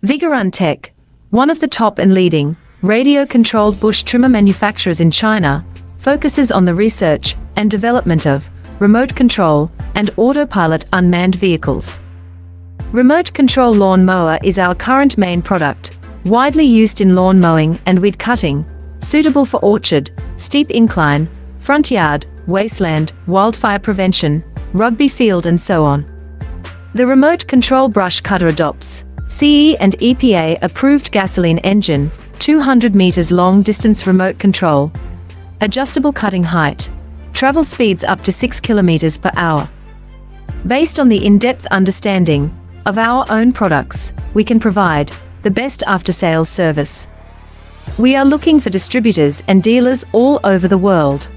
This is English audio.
Vigorun Tech, one of the top and leading radio-controlled bush trimmer manufacturers in China, focuses on the research and development of remote control and autopilot unmanned vehicles. Remote control lawn mower is our current main product, widely used in lawn mowing and weed cutting, suitable for orchard, steep incline, front yard, wasteland, wildfire prevention, rugby field and so on. The remote control brush cutter adopts CE and EPA approved gasoline engine, 200 meters long distance remote control, adjustable cutting height, travel speeds up to 6 kilometers per hour. Based on the in-depth understanding of our own products, we can provide the best after-sales service. We are looking for distributors and dealers all over the world.